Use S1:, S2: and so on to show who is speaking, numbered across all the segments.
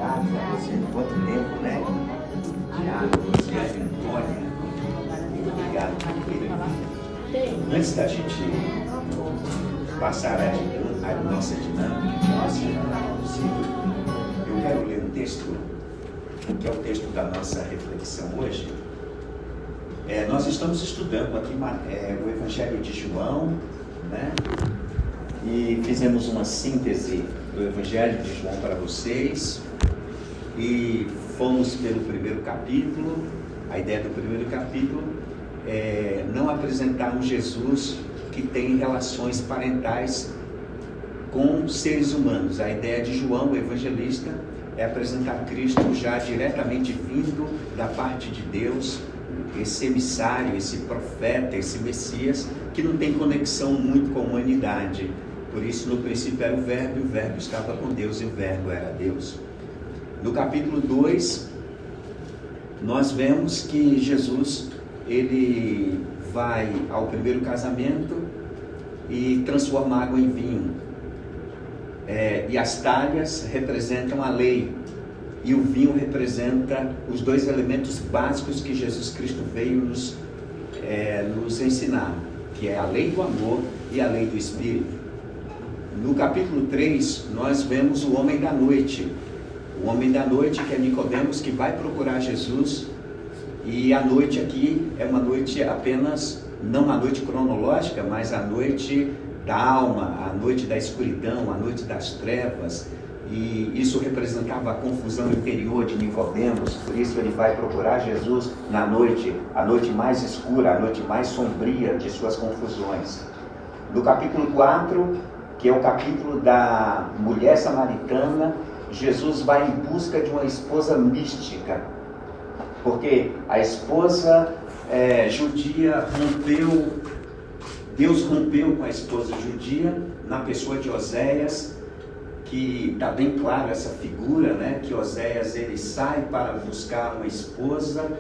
S1: obrigado a você. Quanto tempo, né? Tiago, você, Antônia. Obrigado, querido. Antes da gente passar a nossa dinâmica, eu quero ler um texto, que é o texto da nossa reflexão hoje. Nós estamos estudando aqui o Evangelho de João, né? E fizemos uma síntese do Evangelho de João para vocês e fomos pelo primeiro capítulo. A ideia do primeiro capítulo é não apresentar um Jesus que tem relações parentais com seres humanos. A ideia de João, o evangelista, é apresentar Cristo já diretamente vindo da parte de Deus, esse emissário, esse profeta, esse Messias, que não tem conexão muito com a humanidade. Por isso, no princípio era o Verbo, e o Verbo estava com Deus, e o Verbo era Deus. No capítulo 2, nós vemos que Jesus, ele vai ao primeiro casamento e transforma água em vinho. E as talhas representam a lei, e o vinho representa os dois elementos básicos que Jesus Cristo veio nos ensinar, que é a lei do amor e a lei do Espírito. No capítulo 3, nós vemos o homem da noite. O homem da noite, que é Nicodemos, que vai procurar Jesus. E a noite aqui é uma noite apenas, não a noite cronológica, mas a noite da alma, a noite da escuridão, a noite das trevas. E isso representava a confusão interior de Nicodemos. Por isso ele vai procurar Jesus na noite, a noite mais escura, a noite mais sombria de suas confusões. No capítulo 4, que é o capítulo da mulher samaritana, Jesus vai em busca de uma esposa mística, porque a esposa judia Deus rompeu com a esposa judia na pessoa de Oséias, que está bem claro essa figura, né? Que Oséias ele sai para buscar uma esposa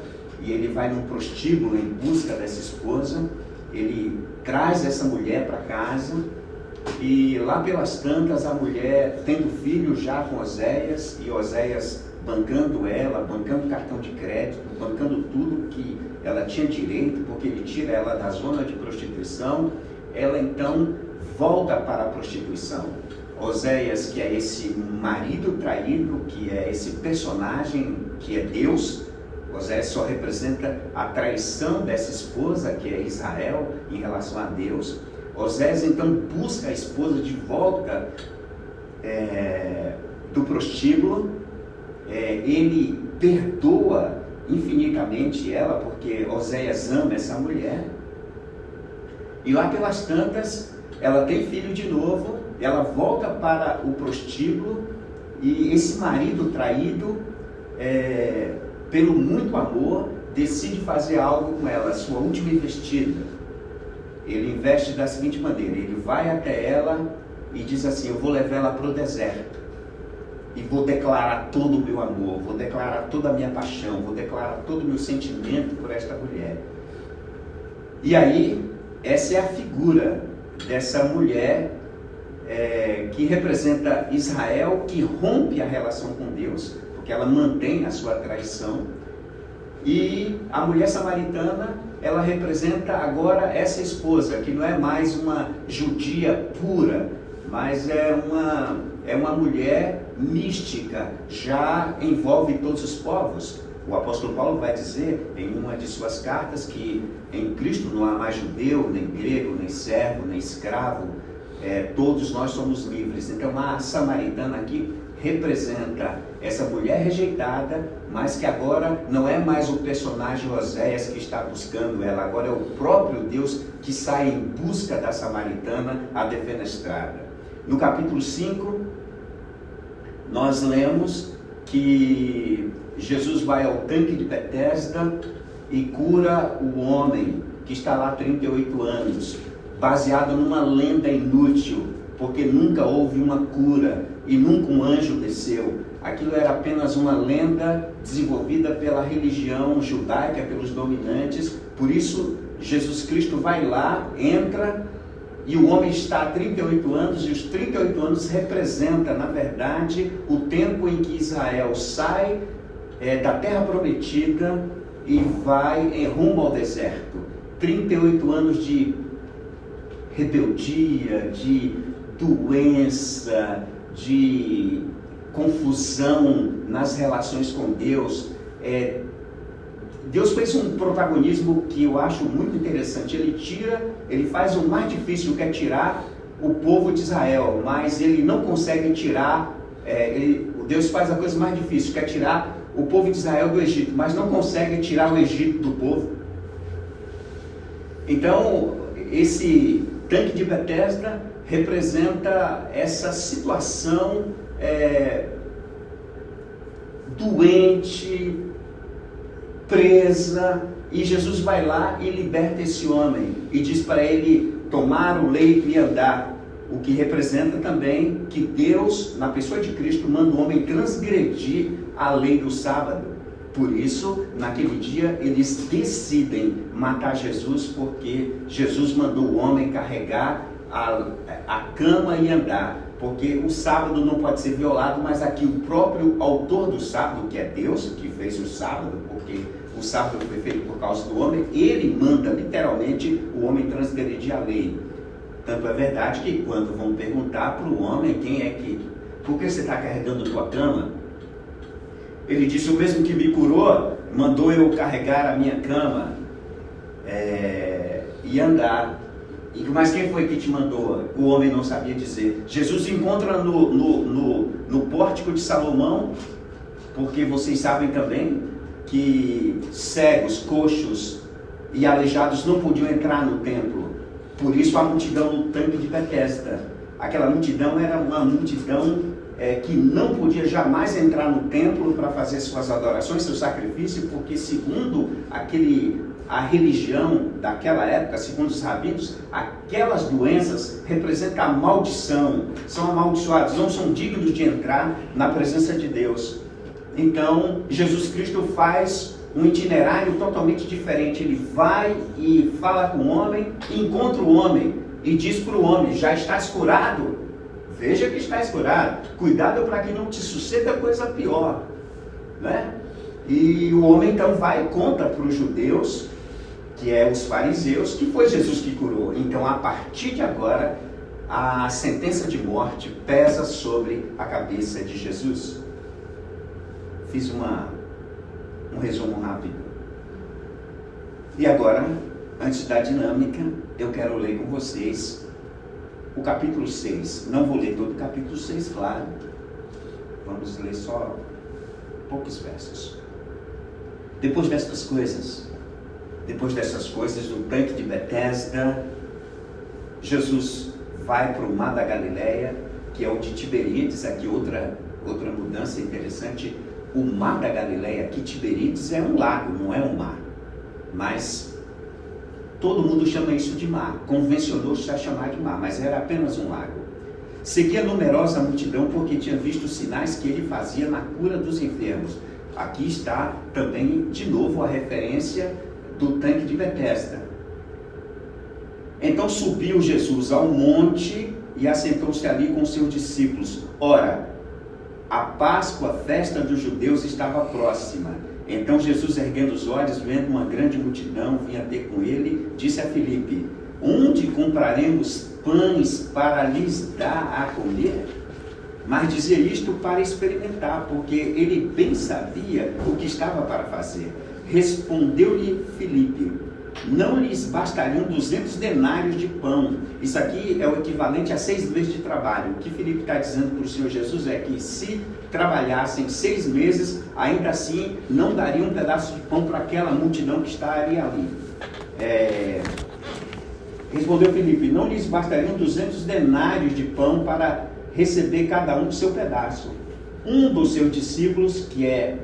S1: e ele vai num prostíbulo em busca dessa esposa, ele traz essa mulher para casa. E lá pelas tantas, a mulher tendo filho já com Oséias, e Oséias bancando ela, bancando cartão de crédito, bancando tudo que ela tinha direito, porque ele tira ela da zona de prostituição, ela então volta para a prostituição. Oséias, que é esse marido traído, que é esse personagem que é Deus, Oséias só representa a traição dessa esposa, que é Israel, em relação a Deus. Oséias então busca a esposa de volta do prostíbulo, ele perdoa infinitamente ela, porque Oséias ama essa mulher, e lá pelas tantas, ela tem filho de novo, ela volta para o prostíbulo, e esse marido traído, pelo muito amor, decide fazer algo com ela, a sua última investida. Ele investe da seguinte maneira: ele vai até ela e diz assim: eu vou levar ela para o deserto e vou declarar todo o meu amor, vou declarar toda a minha paixão, vou declarar todo o meu sentimento por esta mulher. E aí, essa é a figura dessa mulher que representa Israel, que rompe a relação com Deus, porque ela mantém a sua traição. E a mulher samaritana, ela representa agora essa esposa, que não é mais uma judia pura, mas é uma mulher mística, já envolve todos os povos. O apóstolo Paulo vai dizer em uma de suas cartas que em Cristo não há mais judeu, nem grego, nem servo, nem escravo, todos nós somos livres. Então a samaritana aqui representa essa mulher rejeitada, mas que agora não é mais o personagem Oséias que está buscando ela, agora é o próprio Deus que sai em busca da samaritana a defenestrada. No capítulo 5, nós lemos que Jesus vai ao tanque de Betesda e cura o homem que está lá há 38 anos, baseado numa lenda inútil, porque nunca houve uma cura e nunca um anjo desceu. Aquilo era apenas uma lenda desenvolvida pela religião judaica, pelos dominantes. Por isso, Jesus Cristo vai lá, entra e o homem está há 38 anos, e os 38 anos representam, na verdade, o tempo em que Israel sai da terra prometida e vai em rumo ao deserto. 38 anos de rebeldia, de doença, de confusão nas relações com Deus. Deus fez um protagonismo que eu acho muito interessante. Ele faz o mais difícil, que é tirar o povo de Israel, mas ele não consegue tirar, Deus faz a coisa mais difícil, que é tirar o povo de Israel do Egito, mas não consegue tirar o Egito do povo. Então, esse tanque de Betesda representa essa situação doente, presa, e Jesus vai lá e liberta esse homem e diz para ele tomar o leito e andar, o que representa também que Deus, na pessoa de Cristo, manda o homem transgredir a lei do sábado. Por isso, naquele dia, eles decidem matar Jesus, porque Jesus mandou o homem carregar a cama e andar, porque o sábado não pode ser violado, mas aqui o próprio autor do sábado, que é Deus, que fez o sábado, porque o sábado foi feito por causa do homem, ele manda literalmente o homem transgredir a lei. Tanto é verdade que quando vão perguntar para o homem por que você está carregando a tua cama? Ele disse: o mesmo que me curou, mandou eu carregar a minha cama e andar. Mas quem foi que te mandou? O homem não sabia dizer. Jesus encontra no pórtico de Salomão, porque vocês sabem também que cegos, coxos e aleijados não podiam entrar no templo. Por isso a multidão no tanque de Betesda. Aquela multidão era uma multidão que não podia jamais entrar no templo para fazer suas adorações, seu sacrifício, porque segundo a religião daquela época, segundo os rabinos, aquelas doenças representam a maldição, são amaldiçoados, não são dignos de entrar na presença de Deus. Então, Jesus Cristo faz um itinerário totalmente diferente. Ele vai e fala com o homem, encontra o homem e diz para o homem: já estás curado? Veja que estás curado. Cuidado para que não te suceda coisa pior, né? E o homem então vai e conta para os judeus, que é os fariseus, que foi Jesus que curou. Então, a partir de agora, a sentença de morte pesa sobre a cabeça de Jesus. Fiz um resumo rápido. E agora, antes da dinâmica, eu quero ler com vocês o capítulo 6. Não vou ler todo o capítulo 6, claro. Vamos ler só poucos versos. Depois dessas coisas, no tanque de Betesda, Jesus vai para o mar da Galileia, que é o de Tiberíades. Aqui outra mudança interessante. O mar da Galileia, aqui Tiberíades é um lago, não é um mar. Mas todo mundo chama isso de mar. Convencionou-se a chamar de mar, mas era apenas um lago. Seguia numerosa multidão porque tinha visto os sinais que ele fazia na cura dos enfermos. Aqui está também, de novo, a referência do tanque de Betesda. Então subiu Jesus ao monte e assentou-se ali com seus discípulos. Ora, a Páscoa, a festa dos judeus, estava próxima. Então Jesus, erguendo os olhos, vendo uma grande multidão, vinha ter com ele, disse a Filipe: onde compraremos pães para lhes dar a comer? Mas dizia isto para experimentar, porque ele bem sabia o que estava para fazer. Respondeu-lhe Filipe: não lhes bastariam 200 denários de pão. Isso aqui é o equivalente a 6 meses de trabalho. O que Filipe está dizendo para o Senhor Jesus é que se trabalhassem 6 meses, ainda assim não daria um pedaço de pão para aquela multidão que estaria ali. Respondeu Filipe: não lhes bastariam 200 denários de pão para receber cada um o seu pedaço. Um dos seus discípulos, que é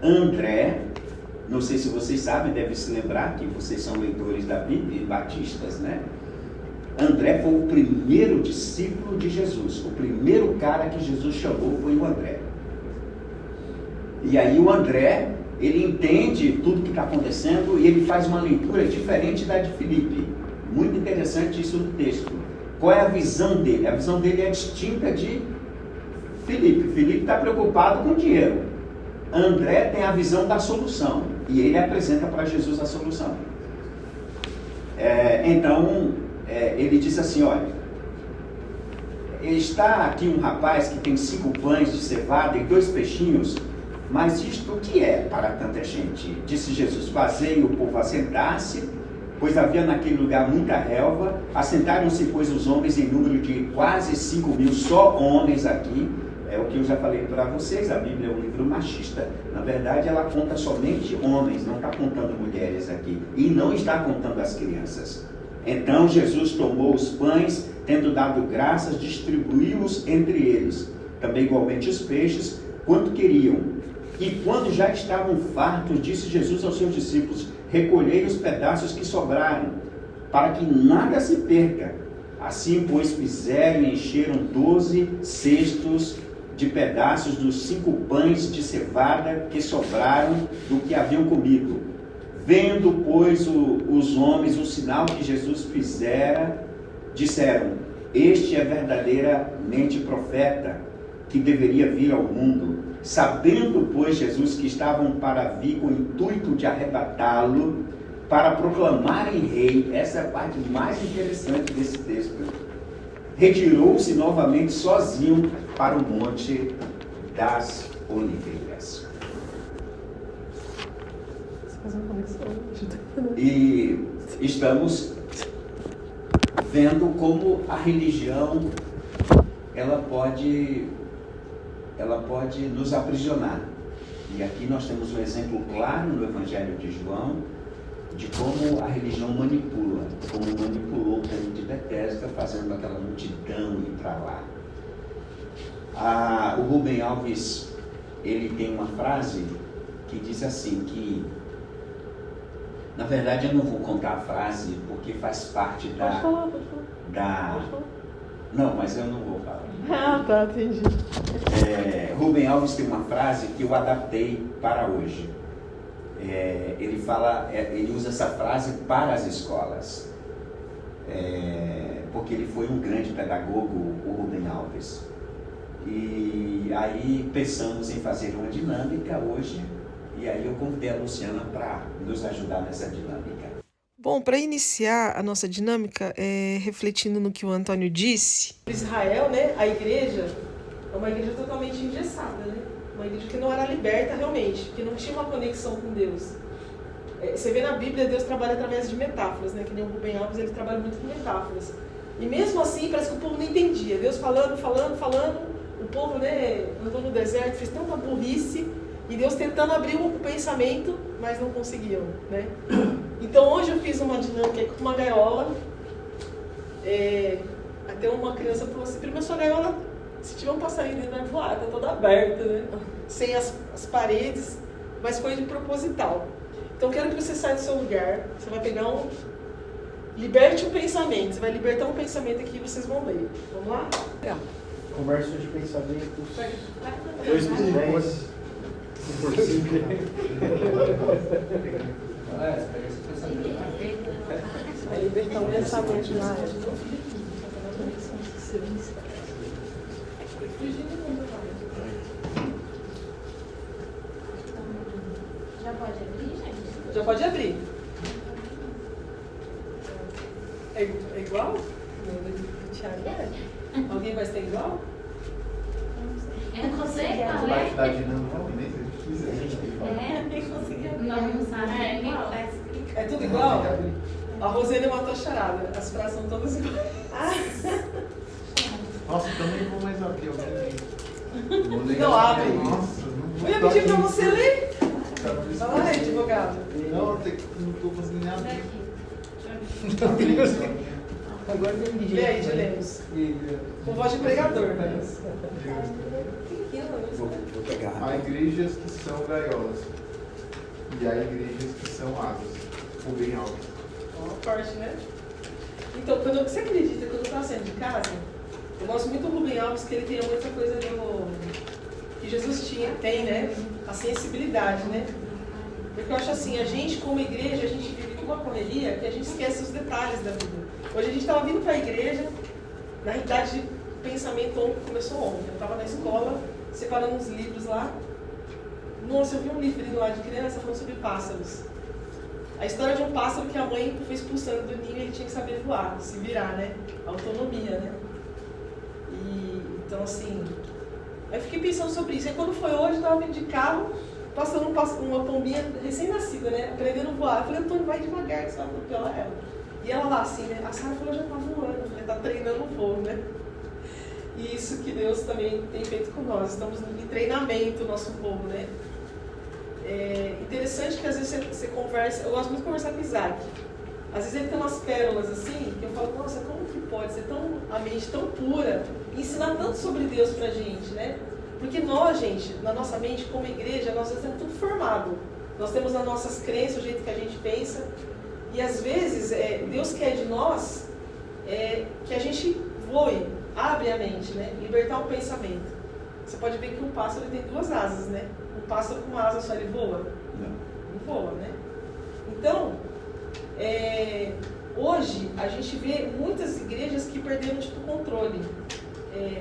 S1: André, não sei se vocês sabem, devem se lembrar que vocês são leitores da Bíblia, batistas, né? André foi o primeiro discípulo de Jesus. O primeiro cara que Jesus chamou foi o André. E aí o André, ele entende tudo que está acontecendo e ele faz uma leitura diferente da de Filipe. Muito interessante isso no texto. Qual é a visão dele? A visão dele é distinta de Filipe. Filipe está preocupado com dinheiro. André tem a visão da solução. E ele apresenta para Jesus a solução. Então, ele diz assim, olha, está aqui um rapaz que tem 5 pães de cevada e 2 peixinhos, mas isto o que é para tanta gente? Disse Jesus, fazei o povo assentar-se, pois havia naquele lugar muita relva. Assentaram-se, pois, os homens em número de quase 5.000, só homens aqui. É o que eu já falei para vocês, a Bíblia é um livro machista. Na verdade, ela conta somente homens, não está contando mulheres aqui. E não está contando as crianças. Então Jesus tomou os pães, tendo dado graças, distribuiu-os entre eles. Também igualmente os peixes, quanto queriam. E quando já estavam fartos, disse Jesus aos seus discípulos, recolhei os pedaços que sobraram, para que nada se perca. Assim, pois, fizeram e encheram 12 cestos de pedaços dos 5 pães de cevada que sobraram do que haviam comido. Vendo, pois, os homens o sinal que Jesus fizera, disseram, este é verdadeiramente profeta, que deveria vir ao mundo. Sabendo, pois, Jesus que estavam para vir com o intuito de arrebatá-lo, para proclamarem rei, essa é a parte mais interessante desse texto, retirou-se novamente sozinho para o Monte das Oliveiras. E estamos vendo como a religião ela pode nos aprisionar. E aqui nós temos um exemplo claro no Evangelho de João de como a religião manipula, como manipulou o povo de Betesda, fazendo aquela multidão ir para lá. O Rubem Alves, ele tem uma frase que diz assim, que na verdade eu não vou contar a frase porque faz parte da... Pode falar. Não, mas eu não vou falar.
S2: Ah, tá, entendi.
S1: Rubem Alves tem uma frase que eu adaptei para hoje. Ele fala, ele usa essa frase para as escolas, porque ele foi um grande pedagogo, o Rubem Alves. E aí pensamos em fazer uma dinâmica hoje, e aí eu convidei a Luciana para nos ajudar nessa dinâmica.
S2: Bom, para iniciar a nossa dinâmica, refletindo no que o Antônio disse,
S3: Israel, né, a igreja é uma igreja totalmente engessada, né? Uma igreja que não era liberta realmente, que não tinha uma conexão com Deus. Você vê na Bíblia, Deus trabalha através de metáforas, né? Que nem o Rubem Alves, ele trabalha muito com metáforas. E mesmo assim, parece que o povo não entendia. Deus falando, o povo, né, andou no deserto, fez tanta burrice, e Deus tentando abrir o pensamento, mas não conseguiam, né? Então hoje eu fiz uma dinâmica com uma gaiola. Até uma criança falou assim, primeiro sua gaiola, se tiver um passarinho dentro vai voar, tá toda aberta, né? Sem as paredes, mas foi de proposital. Então eu quero que você saia do seu lugar, você vai pegar liberte um pensamento, você vai libertar um pensamento aqui e vocês vão ler. Vamos lá?
S4: Conversa de pensamentos 2:10.
S2: vai libertar um pensamento na área.
S5: Já pode abrir, gente?
S3: Já pode abrir. É igual? O Thiago Alguém vai ser igual?
S5: Eu não consigo
S4: Parte
S5: ler.
S4: da dinâmica, nem se a gente quiser, a gente tem que falar.
S5: Nem conseguiu. Não sabe. É igual.
S3: É tudo igual? A Rosane matou a charada. As frases são todas iguais.
S4: Nossa, também vou mais abrir alguém.
S3: Não abre.
S4: Nossa,
S3: Eu ia pedir pra você ler.
S4: Vai
S3: Vai lá, advogado.
S4: Não, não tô conseguindo nem abrir.
S2: Agora eu entendi.
S3: E aí, Dilemos? Com voz de pregador, né?
S1: Vou pegar.
S4: Há igrejas que são gaiolas e há igrejas que são asas, ou bem altas.
S3: Ó, forte, né? Então, você acredita que quando eu estava saindo de casa, eu gosto muito do Rubem Alves, que ele tem muita coisa que Jesus tem, né? A sensibilidade, né? Porque eu acho assim, a gente como igreja, a gente vive uma correria que a gente esquece os detalhes da vida. Hoje a gente estava vindo para a igreja, na realidade, o pensamento começou ontem. Eu estava na escola, separando uns livros lá. Nossa, eu vi um livrinho lá de criança falando sobre pássaros. A história de um pássaro que a mãe foi expulsando do ninho e ele tinha que saber voar, se virar, né? Autonomia, né? E, então, assim, eu fiquei pensando sobre isso. Aí quando foi hoje, eu estava vindo de carro, passando uma pombinha recém-nascida, né? Aprendendo a voar. Eu falei, Antônio, vai devagar, que você vai atropelar ela. E ela lá assim, né? A Sara falou, já tá voando. Eu falei, tá treinando o voo, né? E isso que Deus também tem feito com nós. Estamos em treinamento, o nosso povo, né? É interessante que às vezes você conversa, eu gosto muito de conversar com o Isaac. Às vezes ele tem umas pérolas assim, que eu falo, nossa, como que pode ser a mente tão pura e ensinar tanto sobre Deus pra gente, né? Porque nós, gente, na nossa mente, como igreja, nós já temos tudo formado. Nós temos as nossas crenças, o jeito que a gente pensa. E às vezes, Deus quer de nós que a gente voe, abre a mente, né? Libertar um pensamento. Você pode ver que um pássaro tem duas asas, né? Um pássaro com uma asa só, ele voa? Não voa, né? Então, hoje, a gente vê muitas igrejas que perderam tipo, o controle,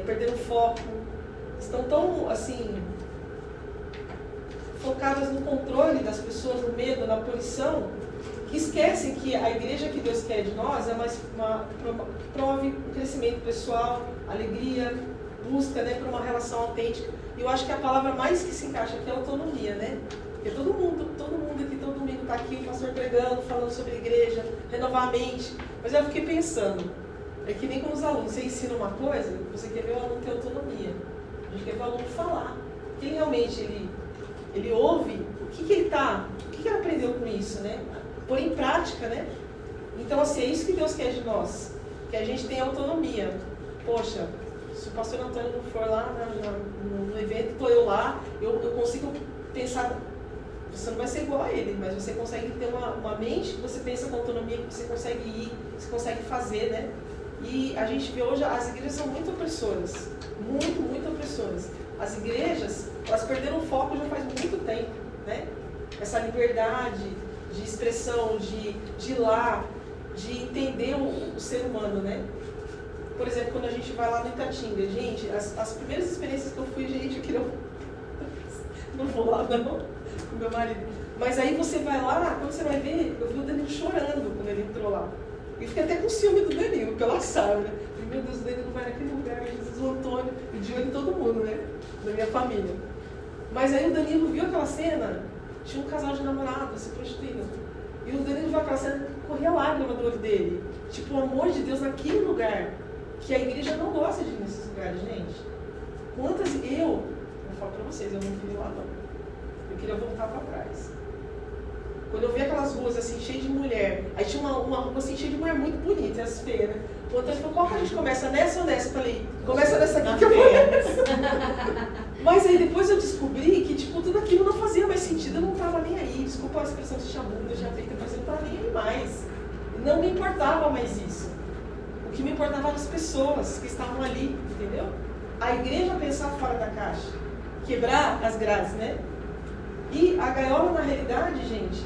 S3: perderam o foco, estão tão, assim, focadas no controle das pessoas, no medo, na punição, que esquecem que a igreja que Deus quer de nós promove um crescimento pessoal, alegria, busca, né, por uma relação autêntica. E eu acho que a palavra mais que se encaixa aqui é autonomia, né? Porque todo mundo aqui, todo domingo está aqui, o pastor pregando, falando sobre a igreja, renovar a mente. Mas eu fiquei pensando, é que nem com os alunos, você ensina uma coisa, você quer ver o aluno ter autonomia. A gente quer ver o aluno falar. Quem realmente ele ouve, o que ele aprendeu com isso, né? Pôr em prática, né? Então, assim, é isso que Deus quer de nós, que a gente tenha autonomia. Poxa, se o pastor Antônio não for lá no evento, estou eu lá, eu consigo pensar, você não vai ser igual a ele, mas você consegue ter uma mente que você pensa com autonomia, que você consegue ir, que você consegue fazer, né? E a gente vê hoje, as igrejas são muito opressoras, muito opressoras. As igrejas, elas perderam o foco já faz muito tempo, né? Essa liberdade de expressão, de ir lá, de entender o ser humano, né? Por exemplo, quando a gente vai lá no Itatinga, gente, as primeiras experiências que eu fui, gente, eu queria... Não vou lá não, com meu marido. Mas aí você vai lá, quando você vai ver, eu vi o Danilo chorando quando ele entrou lá. E fiquei até com ciúme do Danilo, pela Sara, né? E, meu Deus, o Danilo vai naquele lugar, Jesus, o Antônio, e de olho em todo mundo, né? Da minha família. Mas aí o Danilo viu aquela cena, tinha um casal de namorados se prostituindo. E o Danilo viu aquela cena, corria lágrima do olho dele. Tipo, o amor de Deus naquele lugar. Que a igreja não gosta de ir nesses lugares, gente. Quantas... Eu falo pra vocês, eu não queria ir lá não. Eu queria voltar pra trás. Quando eu vi aquelas ruas assim, cheias de mulher, aí tinha uma rua assim, cheia de mulher muito bonita, as feiras. O Antônio falou, qual que a gente começa? Nessa ou nessa? Eu falei, começa nessa aqui que eu vou nessa. Mas aí depois eu descobri que tipo, tudo aquilo não fazia mais sentido, eu não estava nem aí. Desculpa a expressão de chamunda, já feita, mas eu não estava nem aí mais. Não me importava mais isso. O que me importava eram as pessoas que estavam ali, entendeu? A igreja pensar fora da caixa, quebrar as grades, né? E a gaiola, na realidade, gente,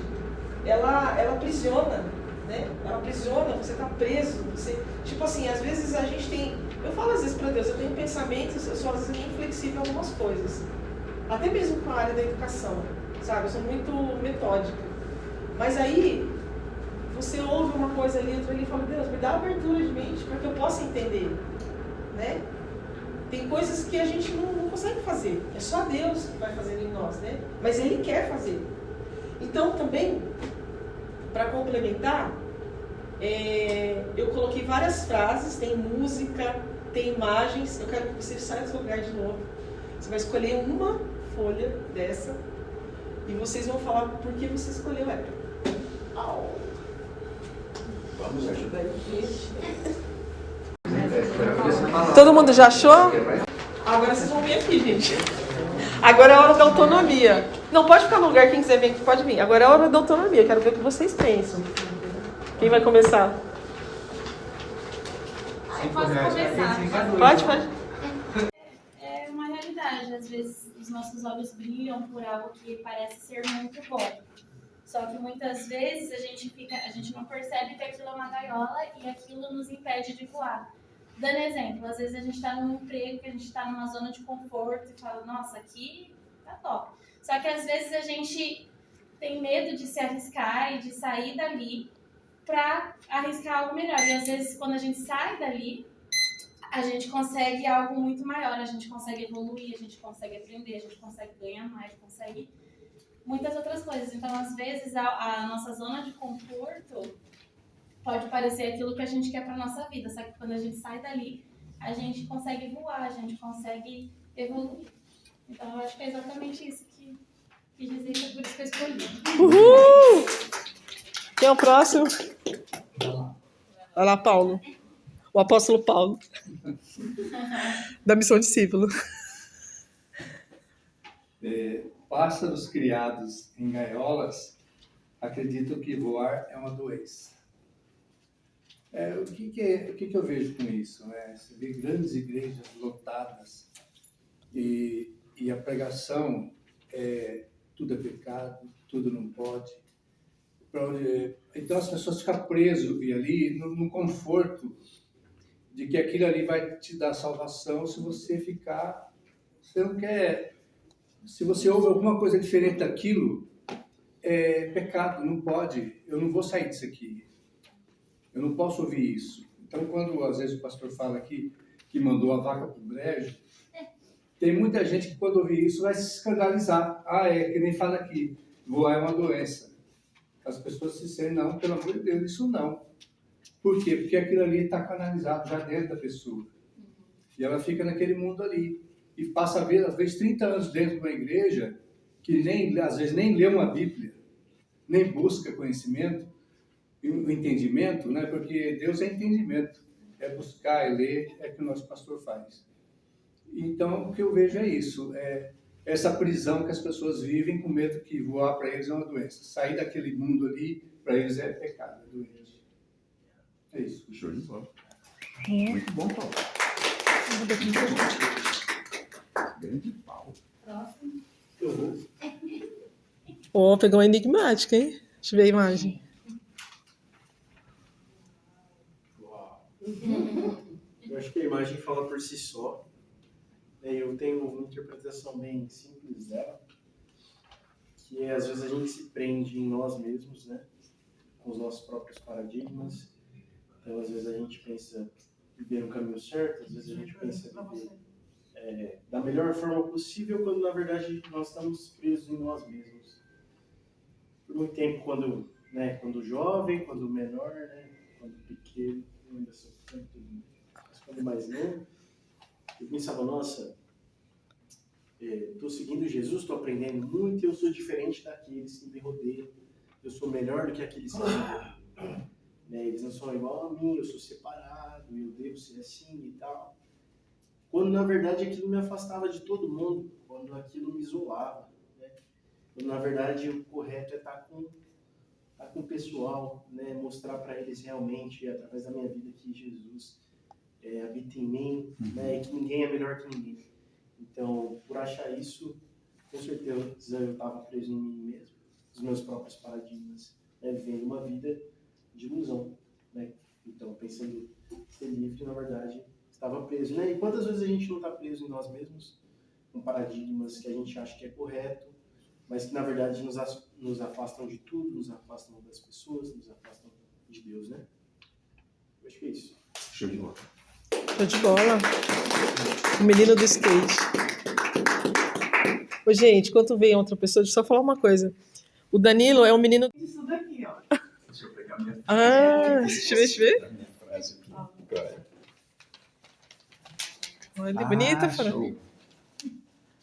S3: ela aprisiona, né? Ela aprisiona, você está preso, você... Tipo assim, às vezes a gente tem... Eu falo às vezes para Deus, eu tenho pensamentos, eu sou às vezes inflexível em algumas coisas. Até mesmo com a área da educação, sabe? Eu sou muito metódica. Mas aí... Você ouve uma coisa ali, outra ali e fala, Deus, me dá abertura de mente para que eu possa entender, né? Tem coisas que a gente não consegue fazer. É só Deus que vai fazer em nós, né? Mas Ele quer fazer. Então, também, para complementar, eu coloquei várias frases, tem música, tem imagens. Eu quero que você saia do lugar de novo. Você vai escolher uma folha dessa e vocês vão falar por que você escolheu ela.
S1: Vamos ajudar aí.
S3: Todo mundo já achou? Agora vocês vão vir aqui, gente. Agora é a hora da autonomia. Não, pode ficar no lugar, quem quiser vir aqui pode vir. Agora é a hora da autonomia, quero ver o que vocês pensam. Quem vai começar?
S5: Eu posso começar.
S3: Pode.
S5: É uma realidade, às vezes os nossos olhos brilham por algo que parece ser muito bom. Só que muitas vezes a gente não percebe que aquilo é uma gaiola e aquilo nos impede de voar. Dando exemplo, às vezes a gente está num emprego, que a gente está numa zona de conforto e fala, nossa, aqui tá top. Só que às vezes a gente tem medo de se arriscar e de sair dali para arriscar algo melhor. E às vezes quando a gente sai dali, a gente consegue algo muito maior, a gente consegue evoluir, a gente consegue aprender, a gente consegue ganhar mais, consegue muitas outras coisas. Então, às vezes, a nossa zona de conforto pode parecer aquilo que a gente quer para nossa vida, só que quando a gente sai dali, a gente consegue voar, a gente consegue evoluir. Então, eu acho que é exatamente isso que quis dizer, que é por isso que eu escolhi.
S2: Uhul! Quem é o próximo? Vai lá, Paulo. O apóstolo Paulo. Da missão discípulo.
S6: Pássaros criados em gaiolas acreditam que voar é uma doença. O que eu vejo com isso? Você vê grandes igrejas lotadas e a pregação tudo é pecado, tudo não pode. Então as pessoas ficam presas ali no conforto de que aquilo ali vai te dar salvação se você ficar... Você não quer... Se você ouve alguma coisa diferente daquilo, é pecado, não pode. Eu não vou sair disso aqui. Eu não posso ouvir isso. Então, quando às vezes o pastor fala aqui que mandou a vaca para o brejo, tem muita gente que quando ouvir isso vai se escandalizar. Que nem fala aqui, voar é uma doença. As pessoas se sentem, não, pelo amor de Deus, isso não. Por quê? Porque aquilo ali está canalizado já dentro da pessoa. E ela fica naquele mundo ali. E passa a ver, às vezes, 30 anos dentro de uma igreja que às vezes nem lê uma Bíblia, nem busca conhecimento, o entendimento, né? Porque Deus é entendimento. É buscar, é ler, é o que o nosso pastor faz. Então, o que eu vejo é isso. Essa prisão que as pessoas vivem com medo que voar para eles é uma doença. Sair daquele mundo ali, para eles é pecado, é doença. É isso.
S1: Show de bola. Muito bom, Paulo. Grande Paulo.
S5: Próximo.
S2: Pegou uma enigmática, hein? Deixa eu ver a imagem.
S7: Eu acho que a imagem fala por si só. Eu tenho uma interpretação bem simples dela, que às vezes a gente se prende em nós mesmos, né? Com os nossos próprios paradigmas. Então, às vezes a gente pensa viver no caminho certo, às vezes a gente pensa viver da melhor forma possível, quando na verdade nós estamos presos em nós mesmos. Por muito tempo, quando jovem, quando menor, né? Quando pequeno, eu ainda sou tanto, mas quando mais novo, eu pensava, nossa, estou seguindo Jesus, estou aprendendo muito, e eu sou diferente daqueles que me rodeiam, eu sou melhor do que aqueles que me rodeiam. Eles não são igual a mim, eu sou separado, eu devo ser assim e tal. Quando na verdade aquilo me afastava de todo mundo, quando aquilo me isolava. Né? Quando na verdade o correto é estar com o pessoal, né? Mostrar para eles realmente, através da minha vida, que Jesus habita em mim, né? E que ninguém é melhor que ninguém. Então, por achar isso, com certeza eu estava preso em mim mesmo, nos meus próprios paradigmas, né? Vivendo uma vida de ilusão, né? Então, pensando ser livre, na verdade, estava preso, né? E quantas vezes a gente não está preso em nós mesmos, com paradigmas que a gente acha que é correto, mas que, na verdade, nos afastam de tudo, nos afastam das pessoas, nos afastam de Deus, né? Eu acho que é isso.
S1: Show de bola.
S2: Show de bola. O menino do skate. Ô, gente, enquanto vem outra pessoa, deixa eu só falar uma coisa. O Danilo é um menino...
S3: Isso daqui, ó.
S1: Deixa eu pegar minha
S2: Deixa eu ver.
S1: minha frase aqui. Agora.
S2: Olha, bonita, Fran.
S1: Show.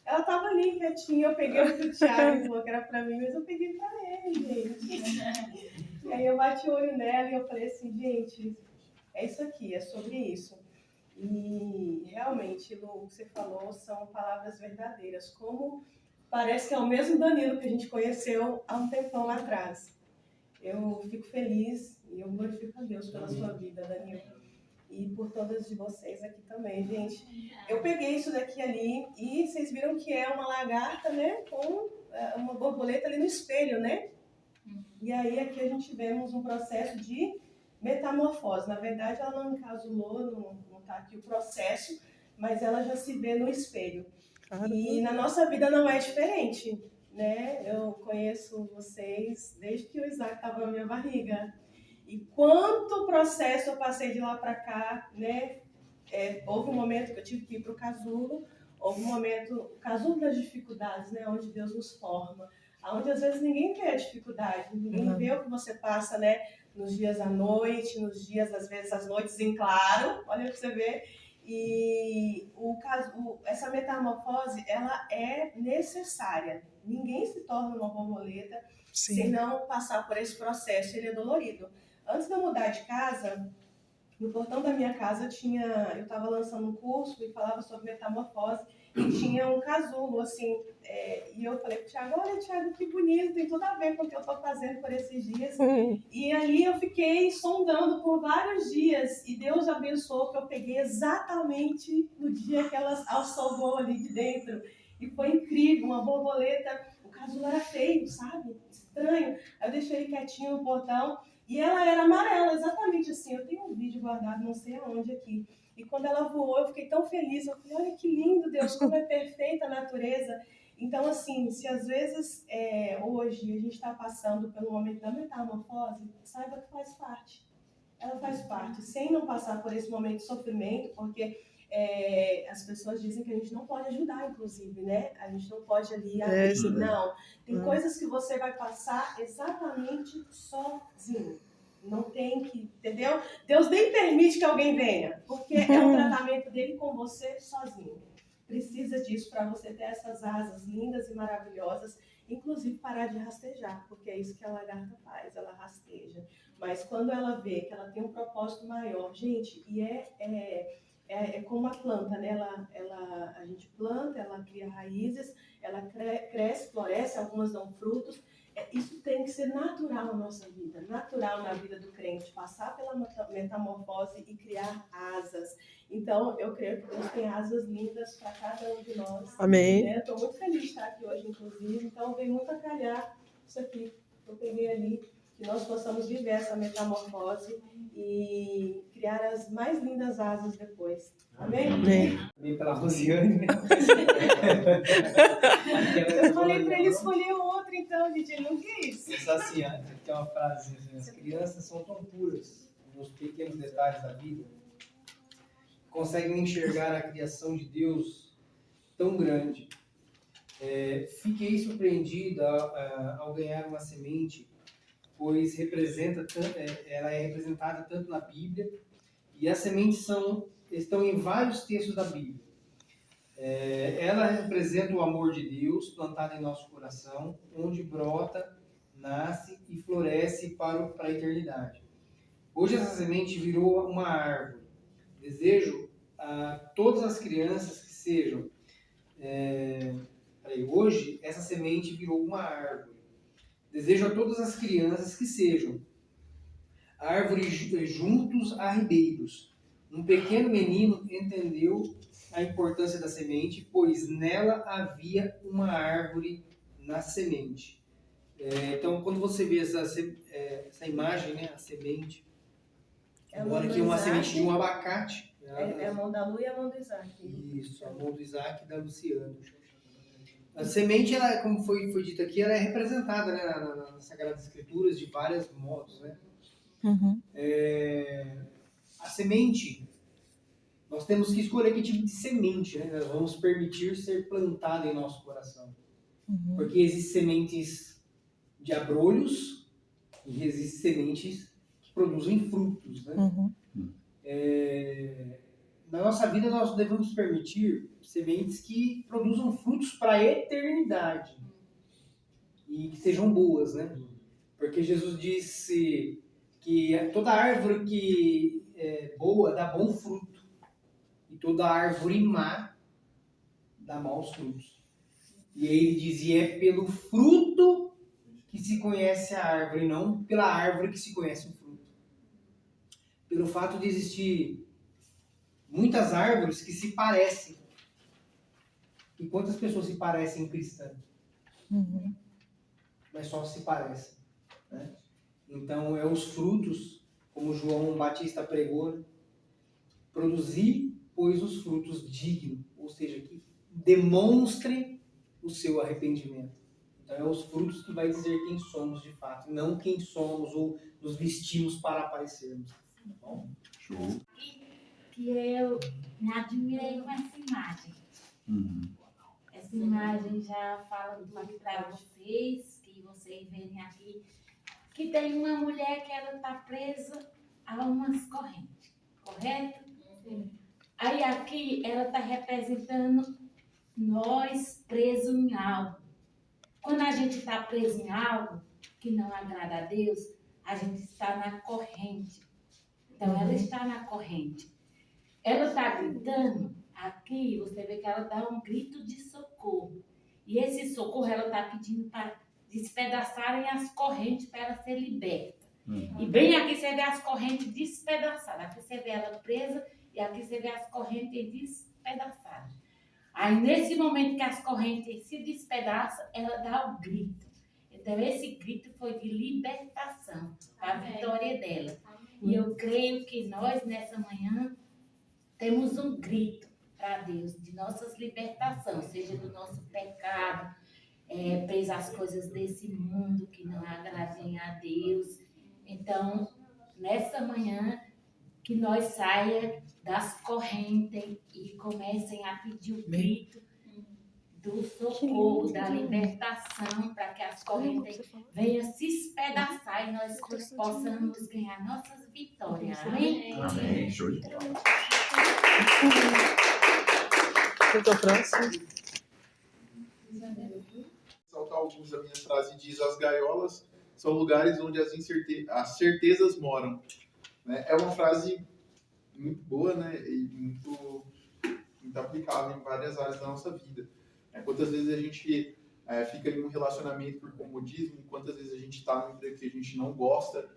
S3: Ela tava ali quietinha, eu peguei o pro Thiago, ele falou que era pra mim, mas eu peguei pra ele, gente. E aí eu bati o olho nela e eu falei assim, gente, é isso aqui, é sobre isso. E realmente, Lu, o que você falou são palavras verdadeiras, como parece que é o mesmo Danilo que a gente conheceu há um tempão lá atrás. Eu fico feliz e eu glorifico a Deus pela sua vida, Danilo. E por todas de vocês aqui também, gente. Eu peguei isso daqui ali e vocês viram que é uma lagarta, né? Com uma borboleta ali no espelho, né?
S8: E aí aqui a gente vemos um processo de metamorfose. Na verdade, ela não encasulou, não está aqui o processo, mas ela já se vê no espelho. E na nossa vida não é diferente, né? Eu conheço vocês desde que o Isaac estava na minha barriga. E quanto processo eu passei de lá para cá, né? Houve um momento que eu tive que ir para o casulo, houve um momento, o casulo das dificuldades, né? Onde Deus nos forma, onde às vezes ninguém vê a dificuldade, ninguém vê o que você passa, né? Nos dias à noite, nos dias, às vezes, as noites em claro, olha para você ver. E essa metamorfose, ela é necessária. Ninguém se torna uma borboleta se não passar por esse processo, ele é dolorido. Antes de eu mudar de casa, no portão da minha casa eu estava lançando um curso e falava sobre metamorfose e tinha um casulo, assim, e eu falei pro Thiago, olha, Thiago, que bonito, tem tudo a ver com o que eu estou fazendo por esses dias. E ali eu fiquei sondando por vários dias e Deus abençoou que eu peguei exatamente no dia que ela assolou ali de dentro. E foi incrível, uma borboleta, o casulo era feio, sabe? Estranho. Aí eu deixei ele quietinho no portão. E ela era amarela, exatamente assim. Eu tenho um vídeo guardado, não sei aonde aqui. E quando ela voou, eu fiquei tão feliz. Eu falei, olha que lindo, Deus, como é perfeita a natureza. Então, assim, se às vezes hoje a gente está passando pelo momento da metamorfose, saiba que faz parte. Ela faz parte, sem não passar por esse momento de sofrimento, porque as pessoas dizem que a gente não pode ajudar, inclusive, né? A gente não pode ali abrir, não. Tem coisas que você vai passar exatamente sozinho. Não tem que, entendeu? Deus nem permite que alguém venha, porque é um tratamento dele com você sozinho. Precisa disso para você ter essas asas lindas e maravilhosas, inclusive parar de rastejar, porque é isso que a lagarta faz, ela rasteja. Mas quando ela vê que ela tem um propósito maior, gente, e é como a planta, né? A gente planta, ela cria raízes, ela cresce, floresce, algumas dão frutos. Isso tem que ser natural na nossa vida, natural na vida do crente, passar pela metamorfose e criar asas. Então, eu creio que Deus tem asas lindas para cada um de nós.
S2: Amém.
S8: Né? Estou muito feliz de estar aqui hoje, inclusive. Então, vem muito a calhar isso aqui que eu peguei ali, que nós possamos viver essa metamorfose e criar as mais lindas asas depois. Amém?
S2: Amém.
S7: Também pela Rosiane.
S8: Eu falei para ele escolher o outro, então, gente, ele não quis.
S7: Só assim, tem uma frase assim, as crianças são tão puras nos pequenos detalhes da vida, conseguem enxergar a criação de Deus tão grande. Fiquei surpreendida ao ganhar uma semente, pois ela é representada tanto na Bíblia, e as sementes estão em vários textos da Bíblia. Ela representa o amor de Deus plantado em nosso coração, onde brota, nasce e floresce para a eternidade. Hoje essa semente virou uma árvore. Desejo a todas as crianças que sejam... Hoje essa semente virou uma árvore. Desejo a todas as crianças que sejam árvores juntos a ribeiros. Um pequeno menino entendeu a importância da semente, pois nela havia uma árvore na semente. Então, quando você vê essa imagem, né, a semente, agora aqui é uma semente de um abacate.
S8: É a mão da Lu e a mão do Isaac.
S7: Isso, a mão do Isaac e da Luciana. A semente, ela, como foi dito aqui, ela é representada, né, nas Sagradas Escrituras de vários modos, né?
S2: Uhum.
S7: A semente, nós temos que escolher que tipo de semente, né, nós vamos permitir ser plantada em nosso coração.
S2: Uhum.
S7: Porque existem sementes de abrolhos e existem sementes que produzem frutos, né?
S2: Uhum.
S7: Na nossa vida, nós devemos permitir sementes que produzam frutos para a eternidade e que sejam boas, né? Porque Jesus disse que toda árvore que é boa dá bom fruto e toda árvore má dá maus frutos. E aí ele dizia, é pelo fruto que se conhece a árvore, não pela árvore que se conhece o fruto. Pelo fato de existir muitas árvores que se parecem. E quantas pessoas se parecem cristãs?
S2: Uhum.
S7: Mas só se parecem.
S9: né? Então, é os frutos, como João Batista pregou, né? Produzir, pois, os frutos dignos, ou seja, que demonstrem o seu arrependimento. Então, é os frutos que vai dizer quem somos de fato, não quem somos ou nos vestimos para aparecermos. Tá bom?
S1: Show.
S10: Que eu me admirei com essa imagem. Essa imagem já fala tudo para vocês, que vocês verem aqui, que tem uma mulher que ela está presa a umas correntes, correto? Sim. Aí aqui ela está representando nós presos em algo. Quando a gente está preso em algo que não agrada a Deus, a gente está na corrente. Então ela está na corrente. Ela está gritando, aqui você vê que ela dá um grito de socorro. E esse socorro ela está pedindo para despedaçarem as correntes para ela ser liberta. E bem aqui você vê as correntes despedaçadas. Aqui você vê ela presa e aqui você vê as correntes despedaçadas. Aí nesse momento que as correntes se despedaçam, ela dá o grito. Então esse grito foi de libertação, a vitória dela. E eu creio que nós nessa manhã temos um grito para Deus de nossas libertações, seja do nosso pecado, preso às coisas desse mundo que não agradem a Deus. Então, nessa manhã, que nós saia das correntes e comecem a pedir o grito do socorro, da libertação, para que as correntes venham se espedaçar e nós possamos ganhar nossas vitórias. Amém?
S1: Amém. Show de bola.
S2: Qual que é o próximo?
S4: Saltar alguns da minha frase diz: as gaiolas são lugares onde as certezas moram. Né? É uma frase muito boa, né? E muito aplicável em várias áreas da nossa vida. Quantas vezes a gente fica em um relacionamento por comodismo, quantas vezes a gente está num emprego que a gente não gosta,